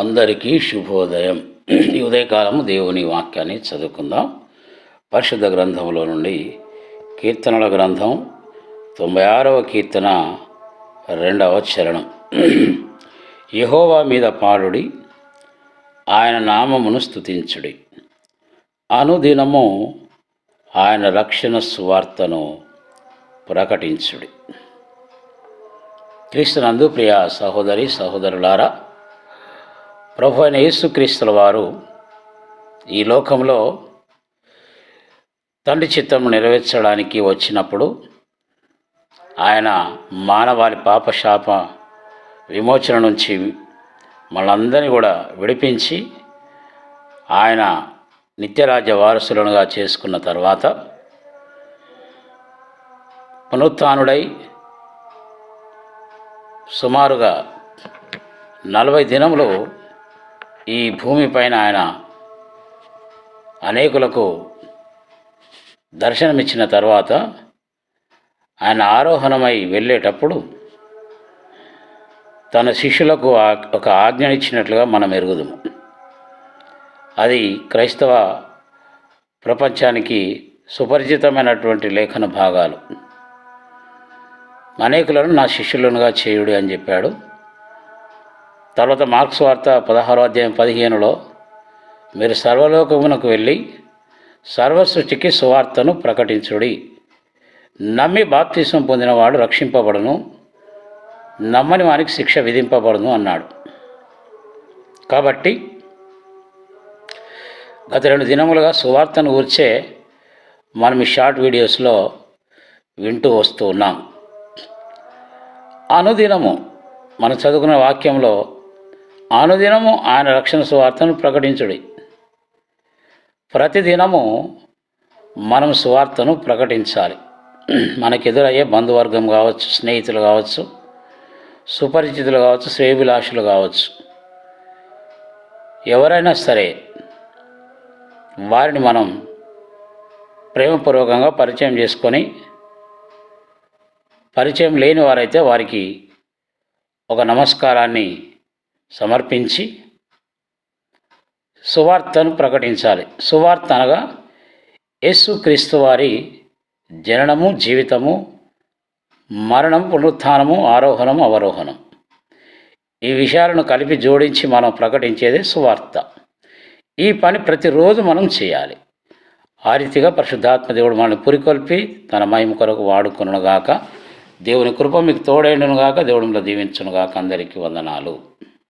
అందరికీ శుభోదయం. ఈ ఉదయకాలము దేవుని వాక్యాన్ని చదువుకుందాం. పరిశుద్ధ గ్రంథంలో నుండి కీర్తనల గ్రంథం 96వ కీర్తన 2వ చరణం. యెహోవా మీద పాడుడి, ఆయన నామమును స్తుతించుడి, అనుదినము ఆయన రక్షణ సువార్తను ప్రకటించుడి. క్రీస్తునందు ప్రియ సహోదరి సహోదరులారా, ప్రభు అయిన యేసుక్రీస్తుల వారు ఈ లోకంలో తండ్రి చిత్తము నెరవేర్చడానికి వచ్చినప్పుడు ఆయన మానవాళి పాపశాప విమోచన నుంచి మనందరినీ కూడా విడిపించి ఆయన నిత్యరాజ్య వారసులనుగా చేసుకున్న తర్వాత పునరుత్థానుడై సుమారుగా 40 దినములు ఈ భూమిపైన ఆయన అనేకులకు దర్శనమిచ్చిన తర్వాత ఆయన ఆరోహణమై వెళ్ళేటప్పుడు తన శిష్యులకు ఒక ఆజ్ఞనిచ్చినట్లుగా మనం ఎరుగుదుము. అది క్రైస్తవ ప్రపంచానికి సుపరిచితమైనటువంటి లేఖన భాగాలు. అనేకులను నా శిష్యులనుగా చేయుడి అని చెప్పాడు. తర్వాత మార్క్స్ వార్త 16వ అధ్యాయం 15లో మీరు సర్వలోకమునకు వెళ్ళి సర్వసృష్టికి సువార్తను ప్రకటించుడి, నమ్మి బాప్తిసం పొందినవాడు రక్షింపబడును, నమ్మని వానికి శిక్ష విధింపబడును అన్నాడు. కాబట్టి గత 2 దినములుగా సువార్తను గూర్చే మనం ఈ షార్ట్ వీడియోస్లో వింటూ వస్తూ ఉన్నాం. అనుదినము మనం చదువుకున్న వాక్యంలో అనుదినము ఆయన రక్షణ సువార్తను ప్రకటించుడి. ప్రతిదినము మనం సువార్తను ప్రకటించాలి. మనకు ఎదురయ్యే బంధువర్గం కావచ్చు, స్నేహితులు కావచ్చు, సుపరిచితులు కావచ్చు, శ్రేయోభిలాషులు కావచ్చు, ఎవరైనా సరే వారిని మనం ప్రేమపూర్వకంగా పరిచయం చేసుకొని, పరిచయం లేని వారైతే వారికి ఒక నమస్కారాన్ని సమర్పించి సువార్తను ప్రకటించాలి. సువార్త అనగా యేసుక్రీస్తు వారి జననము, జీవితము, మరణం, పునరుత్థానము, ఆరోహణము, అవరోహణం, ఈ విషయాలను కలిపి జోడించి మనం ప్రకటించేదే సువార్త. ఈ పని ప్రతిరోజు మనం చేయాలి. ఆ రీతిగా పరిశుద్ధాత్మ దేవుడు మనల్ని పురికొల్పి తన మహిమ కొరకు వాడుకొనుగాక. దేవుని కృప మీకు తోడైండునుగాక. దేవుడిలో దీవించునుగాక. అందరికీ వందనాలు.